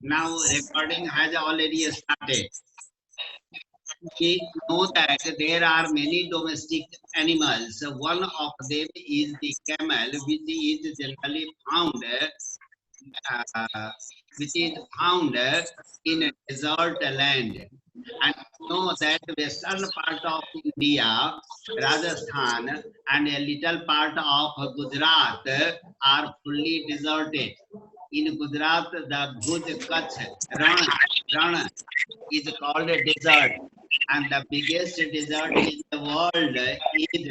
Now recording has already started. We know that there are many domestic animals. One of them is the camel, which is generally found, which is found in a desert land. And know that western part of India, Rajasthan, and a little part of Gujarat are fully deserted. In Gujarat, the Bhuj Kutch Ran is called a desert, and the biggest desert in the world is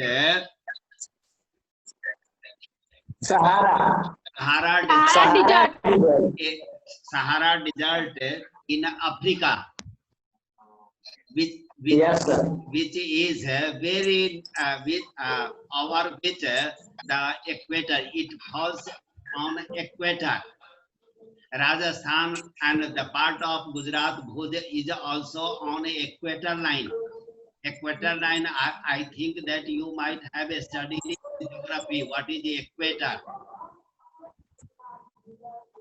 Sahara. Sahara Sahara. Desert. Sahara Desert in Africa, Yes, sir. which is very over which the equator, it falls on equator. Rajasthan and the part of Gujarat, Bhuj, is also on equator line. Equator line, I think that you might have studied in geography. What is the equator?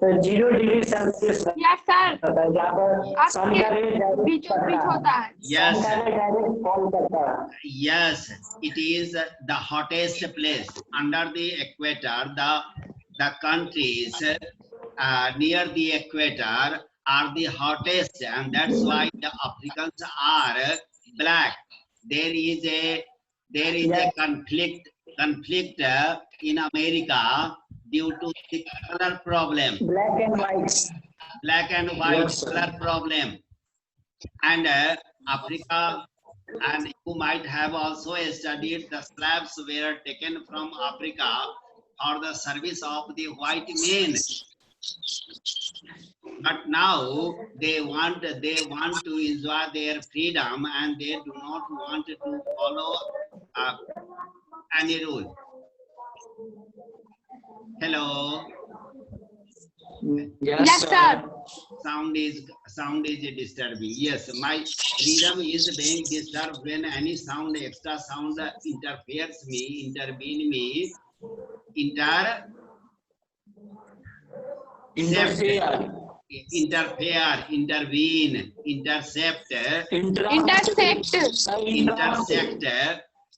0 degree Celsius. Yes, sir. जहाँ पर सन का रे बीच होता है. Yes. सन का रे direct fall करता है. Yes, it is the hottest place under the equator. The countries near the equator are the hottest, and that's why the Africans are black. There is a conflict in America due to the color problem. Black and white. Black and white Yes, color problem. And Africa, and you might have also studied the slaves were taken from Africa for the service of the white men. But now they want to enjoy their freedom, and they do not want to follow any rule. Hello. Yes, sir. Sound is disturbing. Yes, my rhythm is being disturbed when any sound, extra sound interferes me, intervene me, intervene, intersect,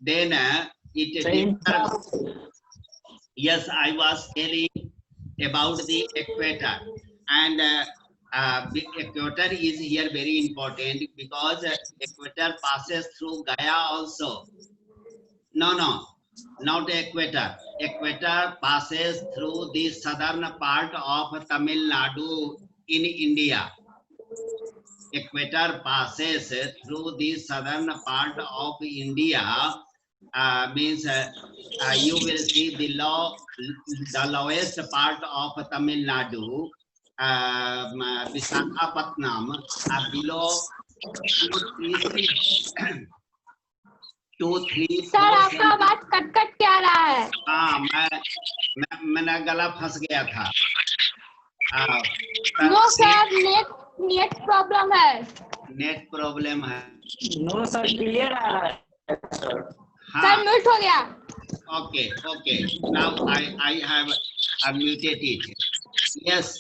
then it disturbs. Yes, I was telling about the equator, and the equator is here very important because equator passes through Gaya also. No, not equator. Equator passes through the southern part of Tamil Nadu in India. Equator passes through the southern part of India. Means you will see the lowest part of Tamil Nadu, Visakhapatnam, below 2-3. Sir आपका आवाज cut के आ रहा है. हाँ, मेरा गला फंस गया था. नो सर, नेट प्रॉब्लम है. नेट प्रॉब्लम है. नो सर, क्लियर आ रहा है सर. सर म्यूट हो गया. Okay. Now I have unmuted it. Yes,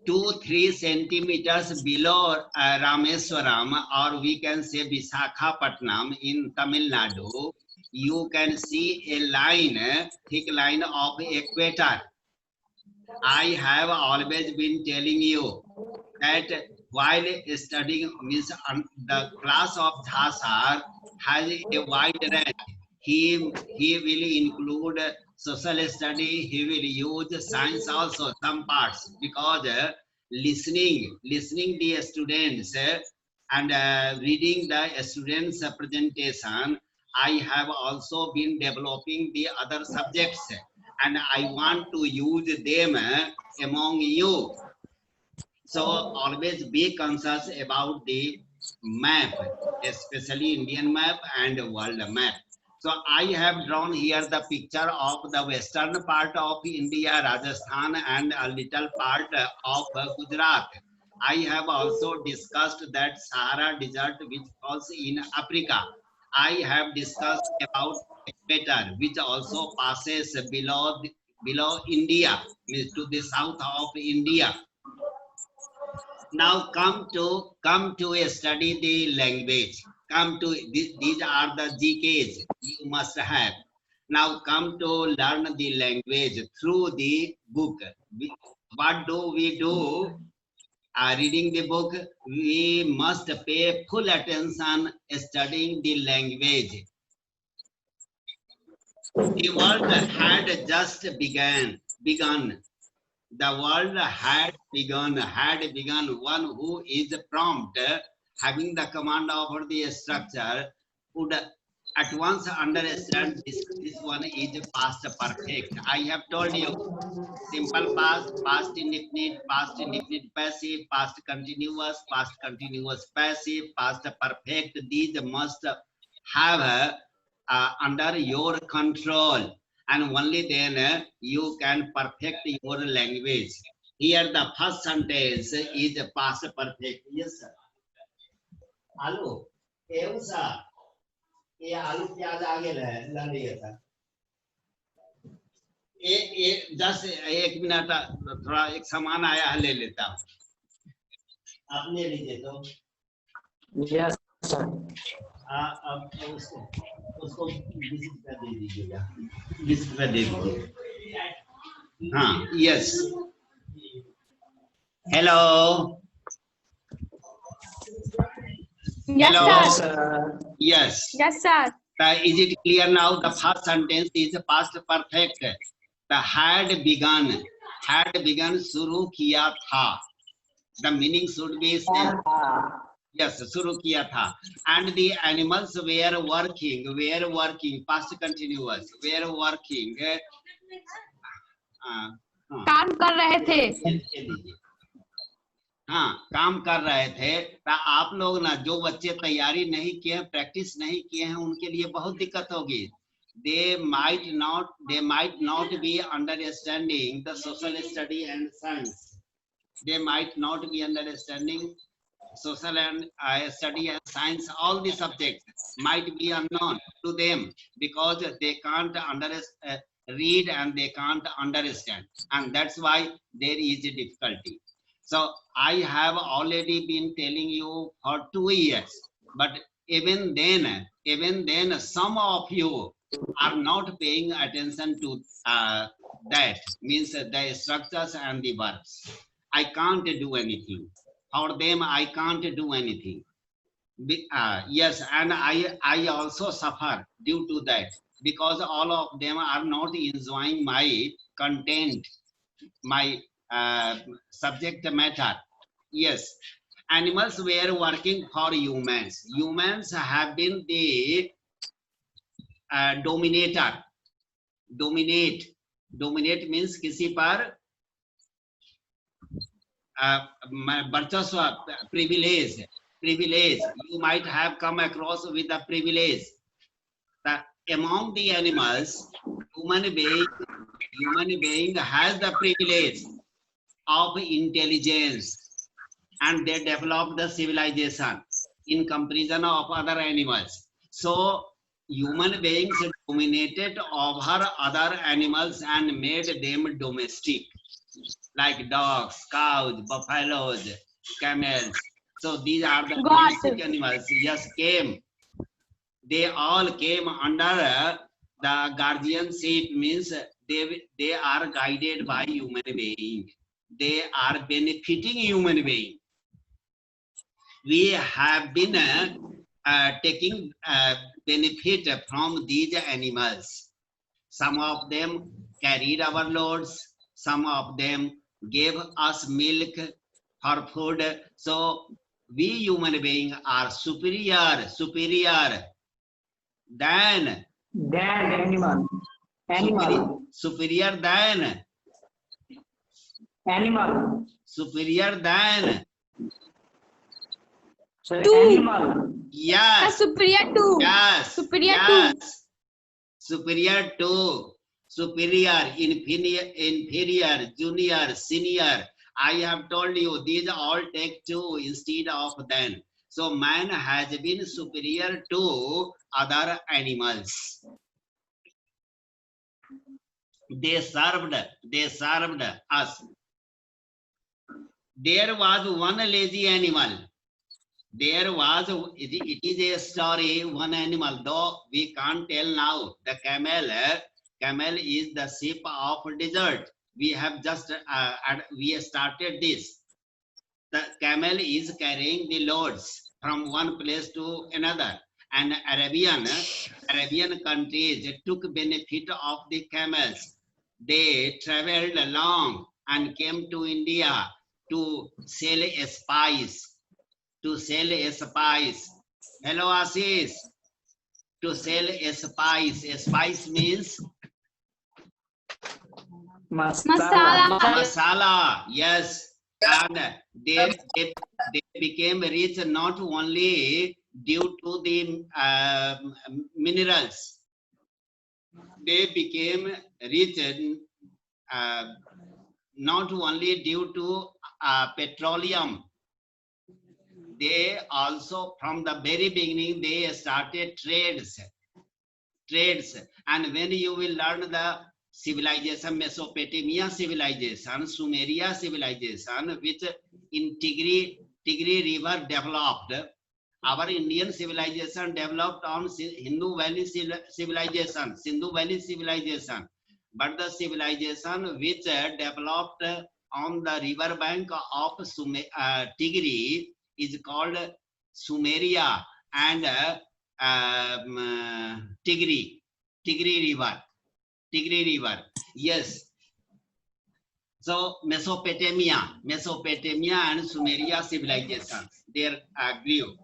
2-3 centimeters below Rameswaram, or we can say Visakhapatnam in Tamil Nadu, you can see a line, thick line of equator. I have always been telling you that while studying, means the class of Dhasar has a wide range. He will include social study, he will use science also, some parts, because listening the students and reading the students' presentation, I have also been developing the other subjects, and I want to use them among you. So always be conscious about the map, especially Indian map and world map. So I have drawn here the picture of the western part of India, Rajasthan, and a little part of Gujarat. I have also discussed that Sahara Desert, which falls in Africa. I have discussed about equator, which also passes below India, means to the south of India. Now come to study the language. Come to these are the GKs you must have. Now come to learn the language through the book. What do we do? Reading the book, we must pay full attention studying the language. The world had just begun. The world had begun. One who is prompt, having the command over the structure, would at once understand this one is past perfect. I have told you simple past, past indefinite passive, past continuous passive, past perfect. These must have under your control, and only then you can perfect your language. Here the first sentence is past perfect. Yes sir. आलू एवं सा ये आलू प्याज आगे लड़ रही था एक मिनट थोड़ा एक सामान आया है ले लेता हूँ आप ले लीजिए तो Yes, sir. अब उसको 20 रुपया दे दीजिएगा 20 रुपया दे दीजिए हाँ yes hello Yes, Hello. sir. yes Yes, sir. is it clear now? The first sentence is past perfect. The had begun शुरू किया था. The meaning should be same. Yes, शुरू किया था. And the animals were working past continuous were working काम कर रहे थे. हाँ काम कर रहे थे. आप लोग ना जो बच्चे तैयारी नहीं किए हैं प्रैक्टिस नहीं किए हैं उनके लिए बहुत दिक्कत होगी. They might not be understanding the social study and science. They might not be understanding social and study and science. All the subjects might be unknown to them because they can't read and they can't understand, and that's why there is a difficulty. So I have already been telling you for 2 years, but even then some of you are not paying attention to that, means the structures and the verbs. I can't do anything. For them, I can't do anything. Yes, and I also suffer due to that, because all of them are not enjoying my content, my subject matter. Yes, animals were working for humans. Humans have been the dominator. Dominate means किसी पर वर्चस्व, privilege. You might have come across with a privilege. That among the animals, human being has the privilege of intelligence, and they developed the civilization in comparison of other animals. So human beings dominated over other animals and made them domestic, like dogs, cows, buffaloes, camels. So these are the domestic animals. Yes, they all came under the guardianship, means they are guided by human being. They are benefiting human being. We have been taking benefit from these animals. Some of them carried our loads, some of them gave us milk for food. So we human beings are superior than animal. Superior than Animal. Superior than. So Two. animal. Yes. Superior to. Yes. Superior Yes. Superior to. Superior, inferior, junior, senior. I have told you these all take two instead of than. So man has been superior to other animals. They served us. there was one lazy animal. There was, it is a story, one animal, though we can't tell now. The camel is the sheep of desert. We have just, we started this. The camel is carrying the loads from one place to another. And Arabian countries took benefit of the camels. They traveled along and came to India to sell a spice. To sell a spice. Hello, Ashish. To sell a spice. A spice means Masala. masala. Yes. And they became rich not only due to the minerals. They became rich not only due to petroleum. They also, from the very beginning, they started trades. And when you will learn the civilization, Mesopotamia civilization, Sumeria civilization, which in Tigri River developed, our Indian civilization developed on Hindu Valley civilization, Sindhu Valley civilization. But the civilization which developed on the river bank of Tigri is called Sumeria and Tigri River. Yes. So Mesopotamia and Sumeria civilizations, they grew.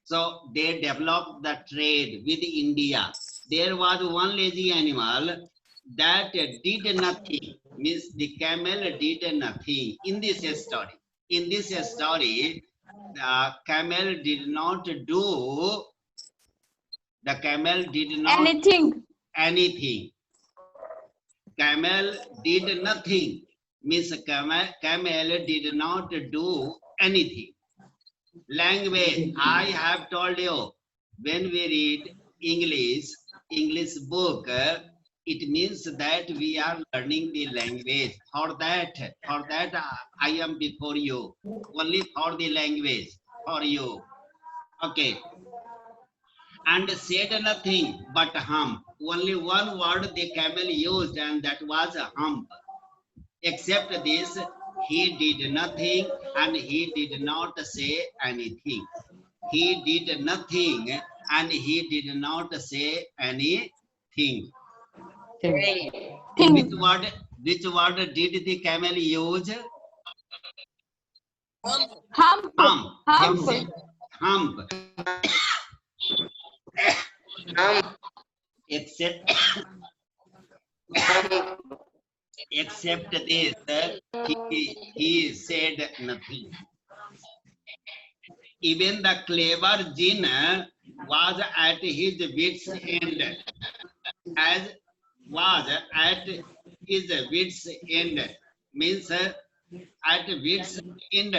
So they developed the trade with India. There was one lazy animal that did nothing, means the camel did nothing in this story. In this story, the camel did not do Anything. anything. Camel did nothing, means camel did not do anything. Language, I have told you, when we read English book, it means that we are learning the language. For that I am before you, only for the language, for you. Okay. And said nothing but hump. Only one word the camel used, and that was a hump. Except this, he did nothing and he did not say anything. He did nothing and he did not say anything. Which word did the camel use? Hump. Hump. Except this, he said nothing. Even the clever jinn was at his wits' end. Means at wits' end.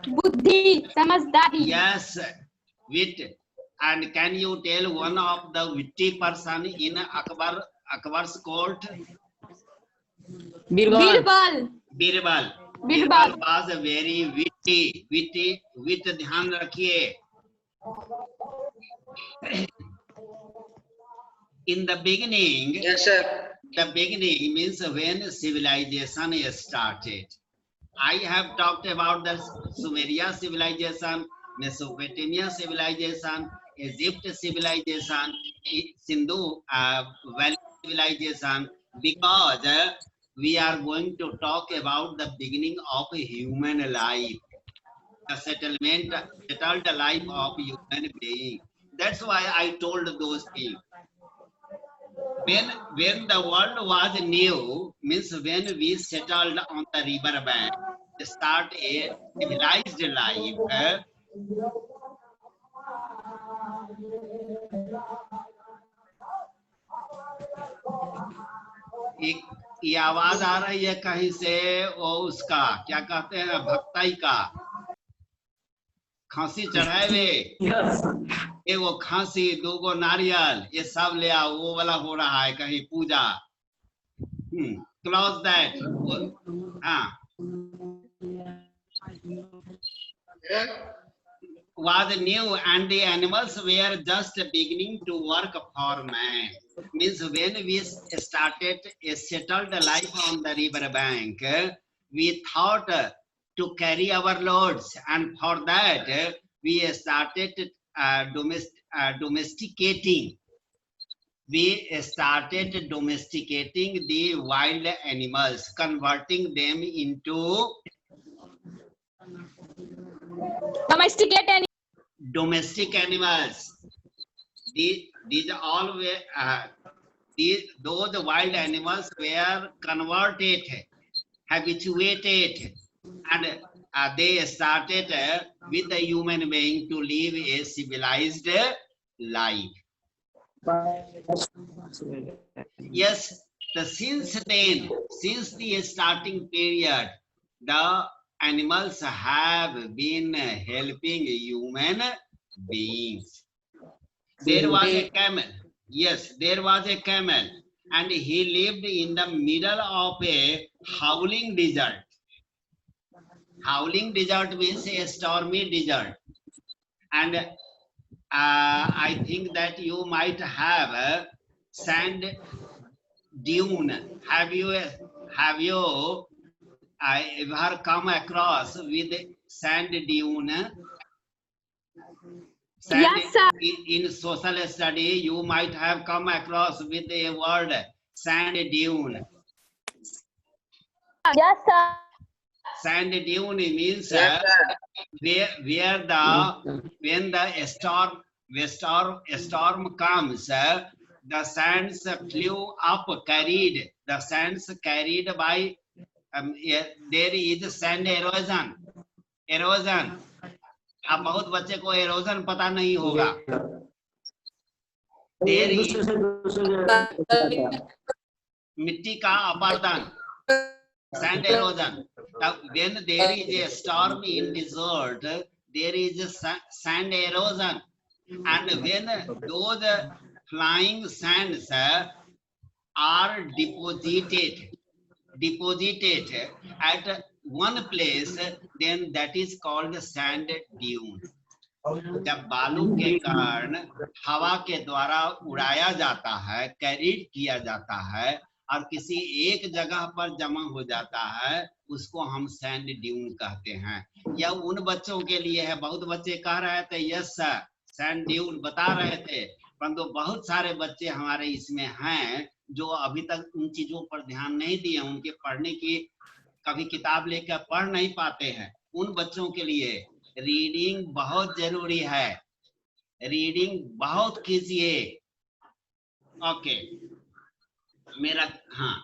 Buddhi. Samajhdari. Yes, wit. And can you tell one of the witty person in Akbar's court? Birbal. Birbal was very witty. Wit ध्यान रखिए. In the beginning, Yes, sir. the beginning means when civilization started. I have talked about the Sumeria civilization, Mesopotamia civilization, Egypt civilization, Sindhu Valley civilization, because we are going to talk about the beginning of human life, the settled life of human being. That's why I told those things. When the world was new, means when we settled on the river bank, start a civilized life. ये आवाज आ रही है कहीं से, वो उसका क्या कहते हैं, भक्ताई का खांसी चढ़ाए वे, वो खांसी, 2 गो नारियल, ये सब ले आओ, वो वाला हो रहा है कहीं पूजा. Close that. हाँ, was new and the animals were just beginning to work for man. Means when we started a settled life on the river bank, we thought to carry our loads, and for that we started domesticating. We started domesticating the wild animals, converting them into Domesticate any. domestic animals. These all were those wild animals were converted, habituated, and they started with the human being to live a civilized life. Yes, since then, since the starting period, the animals have been helping human beings. There was a camel. Yes, there was a camel, and he lived in the middle of a howling desert. Howling desert means a stormy desert. And I think that you might have a sand dune. Have you ever come across with sand dune? Sand, Yes, sir. in social study, you might have come across with the word sand dune. Yes, sir. Sand dune means Yes, sir. where the when the storm comes, the sands flew up, carried the sands carried by there is sand erosion. Erosion. अब बहुत बच्चे को erosion पता नहीं होगा. There is मिट्टी का अपरदन. Sand erosion. When there is a storm in desert, there is a sand erosion, and when those flying sands are deposited at one place, then that is called sand dune. जब बालू के कारण हवा के द्वारा उड़ाया जाता है, कैरिड किया जाता है और किसी एक जगह पर जमा हो जाता है, उसको हम सैंड ड्यून कहते हैं. यह उन बच्चों के लिए है. बहुत बच्चे कह रहे थे यस सर सैंड ड्यून बता रहे थे, परंतु बहुत सारे बच्चे हमारे इसमें हैं जो अभी तक उन चीजों पर ध्यान नहीं दिए. उनके पढ़ने की कभी किताब लेकर पढ़ नहीं पाते हैं. उन बच्चों के लिए रीडिंग बहुत जरूरी है. रीडिंग बहुत कीजिए. ओके मेरा हाँ.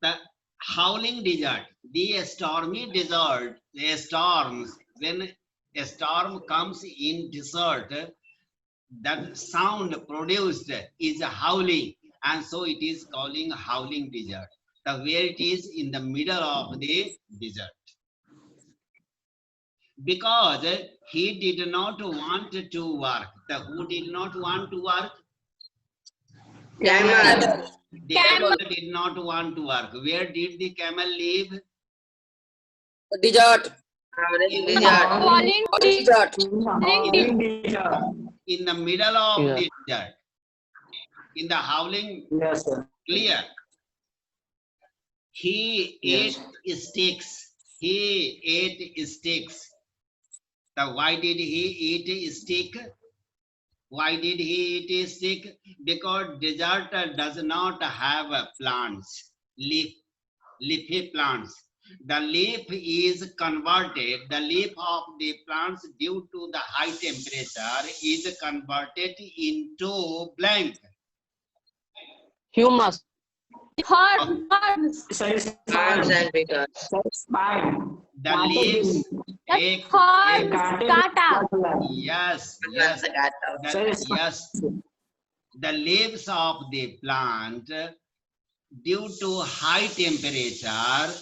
The howling desert, the stormy desert, the storms, when a storm comes in desert, that sound produced is howling, and so it is calling howling desert. The where it is in the middle of the desert. Because he did not want to work. The who did not want to work? Camel. The camel did not want to work. Where did the camel live? Desert. Falling Desert. In the middle of the desert. In the howling, Yes, sir. clear. He Yes. ate sticks. He ate sticks. Why did he eat a stick? Why did he eat a stick? Because desert does not have plants, leafy plants. The leaf is converted, the leaf of the plants due to the high temperature is converted into blank. Humus. horns. Plants and because. The leaves take Horns. Kata. yes, Plants yes, got yes. The leaves of the plant due to high temperature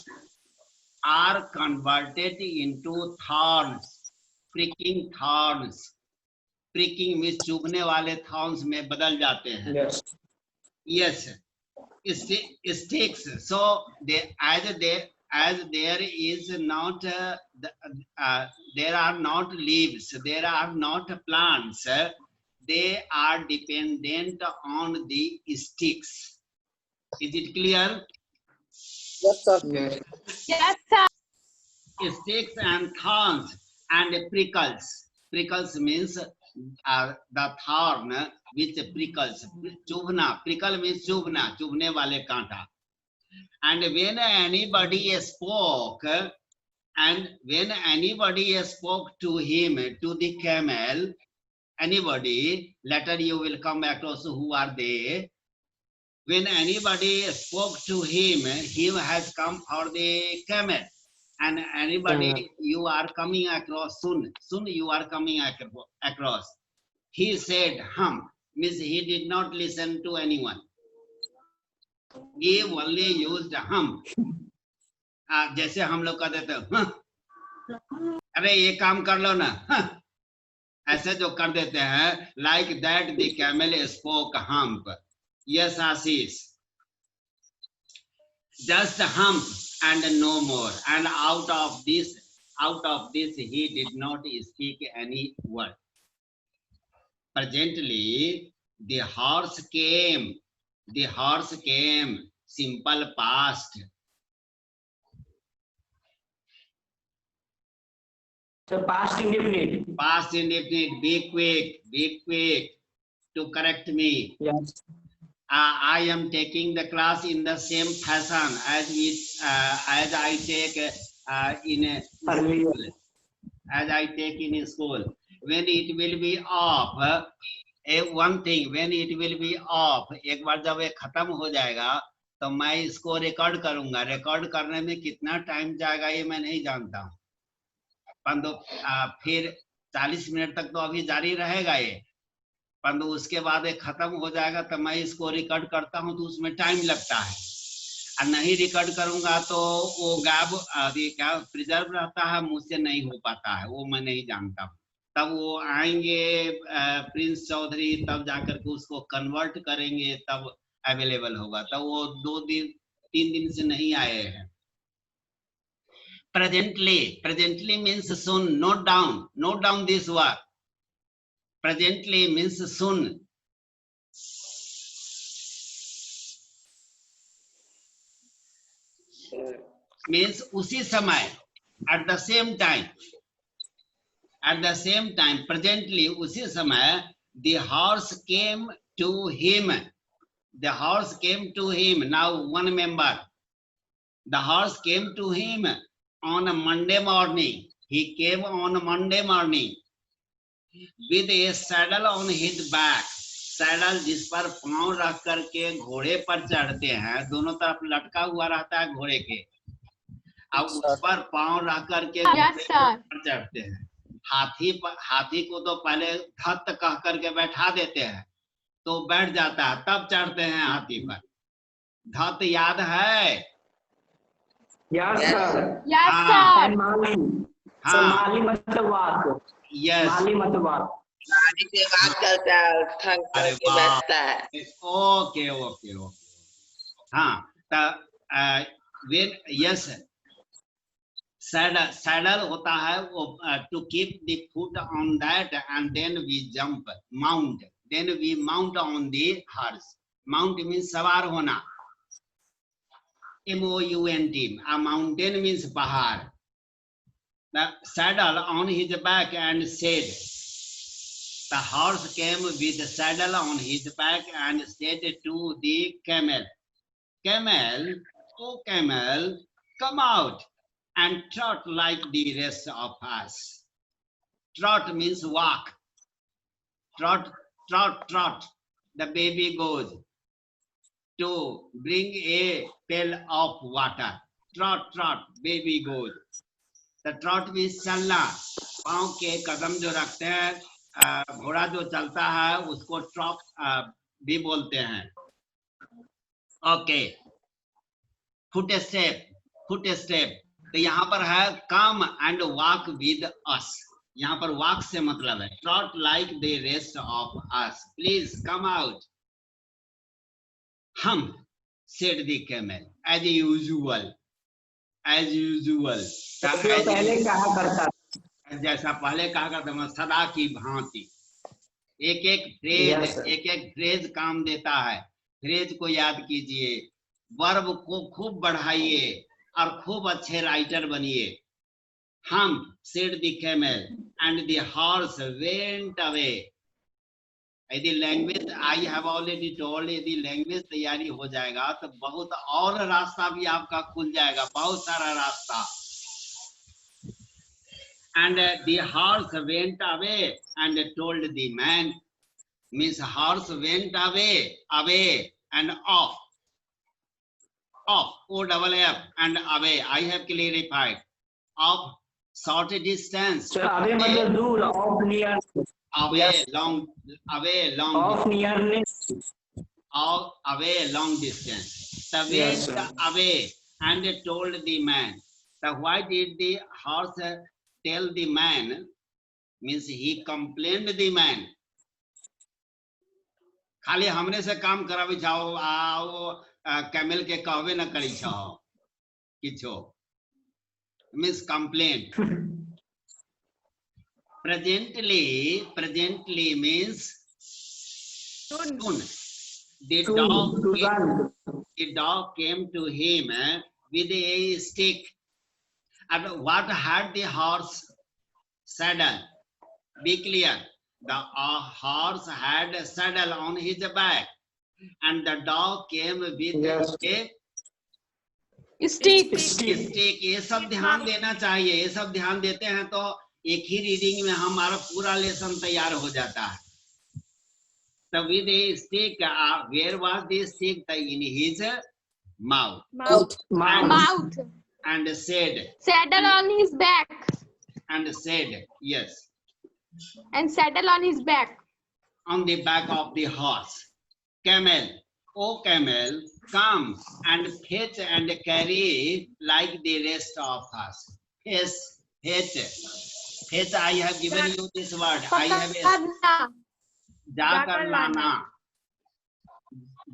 are converted into thorns, pricking thorns. Pricking means चुभने वाले thorns में बदल जाते हैं. Yes. Yes, sticks. So they as they as there is not there are not leaves, there are not plants, they are dependent on the sticks. Is it clear? Yes, sir. Yes. Yes, sir. Sticks and thorns and prickles. Prickles means the thorn which prickles. Chubna. Prickle means chubna. Chubne wale kaanta. And when anybody spoke, and when anybody spoke to him, to the camel, anybody, later you will come across who are they. When anybody spoke to him, he has come for the camel. And anybody you are coming across soon you are coming across. He said, means he did not listen to anyone. He only used जैसे हम लोग कह देते हैं अरे ये काम कर लो ना, ऐसे जो कर देते हैं, like that the camel spoke hump. Yes, Ashish, just hump and no more. And out of this he did not speak any word. Presently the horse came, simple past. So past indefinite. Past indefinite. Be quick to correct me. Yes. I am taking the class in the same fashion as I take in a school. As I take in a school. When it will be off, one thing, when it will be off, एक बार जब ये खत्म हो जाएगा तो मैं इसको record करूंगा. रिकॉर्ड करने में कितना टाइम जाएगा ये मैं नहीं जानता हूँ, परंतु फिर 40 मिनट तक तो अभी जारी रहेगा ये, परंतु उसके बाद ये खत्म हो जाएगा तो मैं इसको रिकॉर्ड करता हूँ तो उसमें टाइम लगता है. और नहीं रिकॉर्ड करूंगा तो वो गायब क्या प्रिजर्व रहता है, मुझसे नहीं हो पाता है, वो मैं नहीं जानता हूँ. तब वो आएंगे प्रिंस चौधरी, तब जाकर के उसको कन्वर्ट करेंगे, तब अवेलेबल होगा. तब वो 2-3 दिन से नहीं आए हैं. Presently means soon. Note down this word. Presently means soon. Means उसी समय, at the same time. Presently उसी समय, the horse came to him. Now one member. The horse came to him on a Monday morning. He came on a Monday morning with a saddle on his back. Saddle जिस पर पांव रख करके घोड़े पर चढ़ते हैं, दोनों तरफ लटका हुआ रहता है घोड़े के, अब उस पर पांव रख करके घोड़े पर चढ़ते हैं. हाथी को तो पहले धत कह करके बैठा देते हैं तो बैठ जाता है, तब चढ़ते हैं हाथी पर. धत याद है? Yes, sir. Yes, And sir. Mali. So Mali मतलब वाक. Yes. Mali मतलब वाक. गाड़ी से बात करता है, थक करके बैठता है. ओके. हाँ, yes, saddle होता है वो to keep the foot on that, and then we mount on the horse. Mount means सवार होना. MOUNT. A mountain means pahar. The saddle on his back and said. The horse came with the saddle on his back and said to the camel, Camel, oh camel, come out and trot like the rest of us. Trot means walk. Trot. The baby goes to bring a pail of water. Trot, baby goes. The trot means चलना. पाँव के कदम जो रखते हैं, घोड़ा जो चलता है उसको ट्रॉट भी बोलते हैं. ओके. Foot step. तो यहाँ पर है come and walk with us. यहाँ पर वॉक से मतलब है trout like the rest of us. Please come out. हम said the camel as usual. as usual, जो पहले कहा करता जैसा पहले कहा करता मैं सदा की भांति। एक एक Yes, sir. फ्रेज काम देता है। फ्रेज को याद कीजिए, वर्ब को खूब बढ़ाइए और खूब अच्छे राइटर बनिए। हम said the camel and the horse went away। यदि language I have already told, यदि लैंग्वेज तैयारी हो जाएगा तो बहुत और रास्ता भी आपका खुल जाएगा, बहुत सारा रास्ता। And the horse went away and told the man, means horse went away and off, O-double-F and away, I have clarified, of short distance, So away मतलब दूर, of near, away long of nearness. away long distance. The Yes, went sir. away and told the man. So why did the horse tell the man? Means he complained the man. खाली हमने से काम करावी चाहो आओ camel के कहवे न करी चाहो किछो, means complaint. Presently means soon. The dog came to him with a stick. And what had the horse saddle? Be clear. The horse had a saddle on his back, and the dog came with Yes. a Stick. Stick. ये सब ध्यान देना चाहिए, ये सब ध्यान देते हैं तो एक ही रीडिंग में हमारा पूरा लेसन तैयार हो जाता है। So with a stick, where was the stick? In his mouth. Mouth. And said, Saddle on his back. Yes, And saddle on his back. on the back of the horse. Camel, O camel, come and fetch and carry like the rest of us. Fetch, I have given you this word. I have जाकर लाना,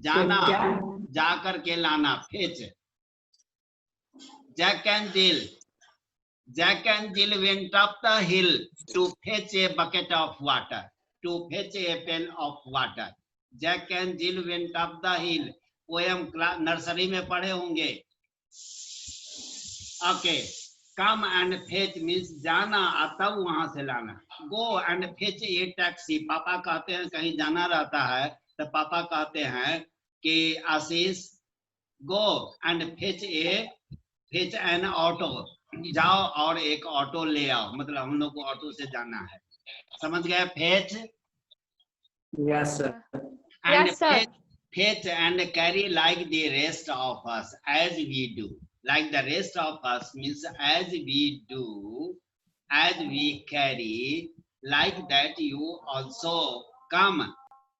जाना, जाकर के लाना, fetch. Jack and Jill went up the hill to fetch a bucket of water, to fetch a pail of water. Jack and Jill went up the hill. Poem nursery में पढ़े होंगे। Okay, come and fetch means जाना, तब वहां से लाना। Go and fetch a taxi. पापा कहते हैं कहीं जाना रहता है तो पापा कहते हैं कि आशीष go and fetch an auto. जाओ और एक ऑटो ले आओ, मतलब हम लोग को ऑटो से जाना है। समझ गए? fetch Yes, sir. and Yes, sir. fetch and carry like the rest of us, as we do. Like the rest of us means as we do, as we carry, like that you also come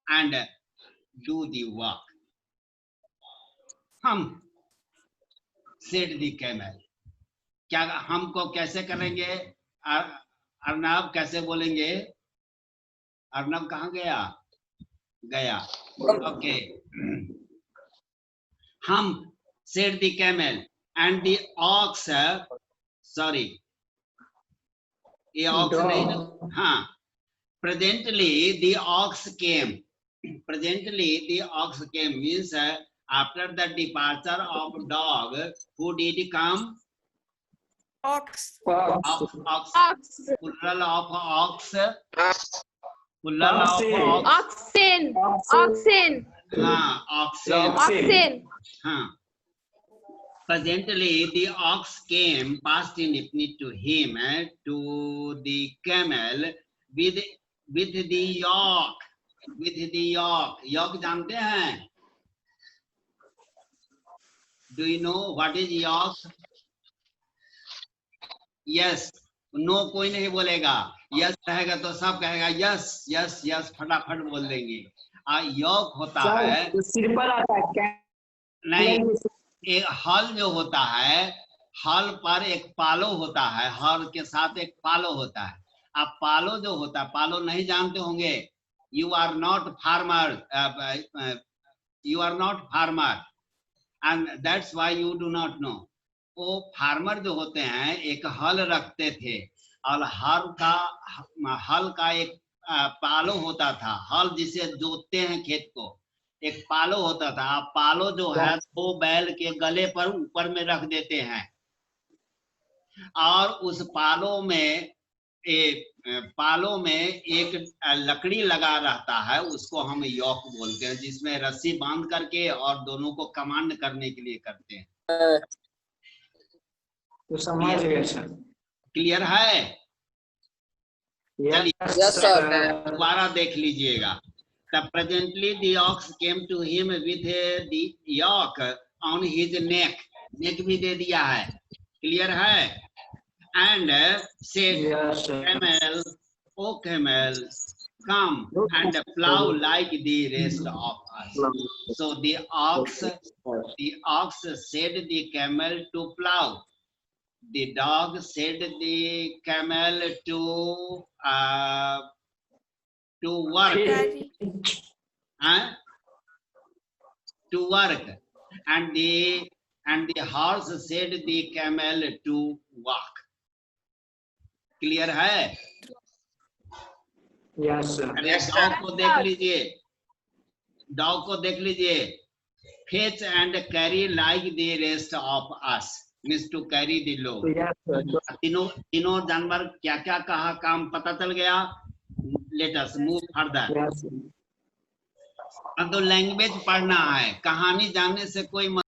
and do the work. हम said the camel. क्या हमको कैसे करेंगे? अर्नब कैसे बोलेंगे? अर्नब कहाँ गया? Okay. हम said the camel and the ox, sorry, ये ox नहीं, हाँ. Presently the ox came. Presently the ox came means after the departure of dog, who did come? Ox. Ox. Ox. Plural of ox. Ox. Plural of ox. Oxen. Oxen. हाँ, oxen. Oxen. हाँ. Presently the ox came, past indefinite to him, to the camel with the yoke. With the yoke. Yoke जानते हैं? Do you know what is yoke? Yes. No कोई नहीं बोलेगा। Yes रहेगा तो सब कहेगा yes, yes, yes, फटाफट बोल देंगे। योक होता है, सिर पर आता है नहीं, एक हल जो होता है, हल पर एक पालो होता है, हल के साथ एक पालो होता है। अब पालो जो होता है, पालो नहीं जानते होंगे। You are not farmer, you are not farmer, and that's why you do not know. वो फार्मर जो होते हैं एक हल रखते थे और हल का एक पालो होता था, हल जिसे जोतते हैं खेत को, एक पालो होता था। पालो जो है दो बैल के गले पर ऊपर में रख देते हैं और उस पालो में एक लकड़ी लगा रहता है, उसको हम यॉक बोलते हैं, जिसमें रस्सी बांध करके और दोनों को कमांड करने के लिए करते हैं। तो समझ गए सर। क्लियर है? Yes, sir. दोबारा देख लीजिएगा। The presently the ox came to him with the yoke on his neck. नेक भी दे दिया है, क्लियर है? And said, Yes, sir. camel, O camel, come and plow like the rest of us. So the ox said the camel to plow. The dog said the camel to work, Carry. to work, and the horse said the camel to walk. Clear है? Yes, sir. अरे dog को देख लीजिए, dog को देख लीजिए। Fetch and carry like the rest of us means to carry the load. Yes, sir. तीनों जानवर क्या क्या कहा, काम पता चल गया। Let us move further. Yes, sir. अब तो लैंग्वेज पढ़ना है, कहानी जानने से कोई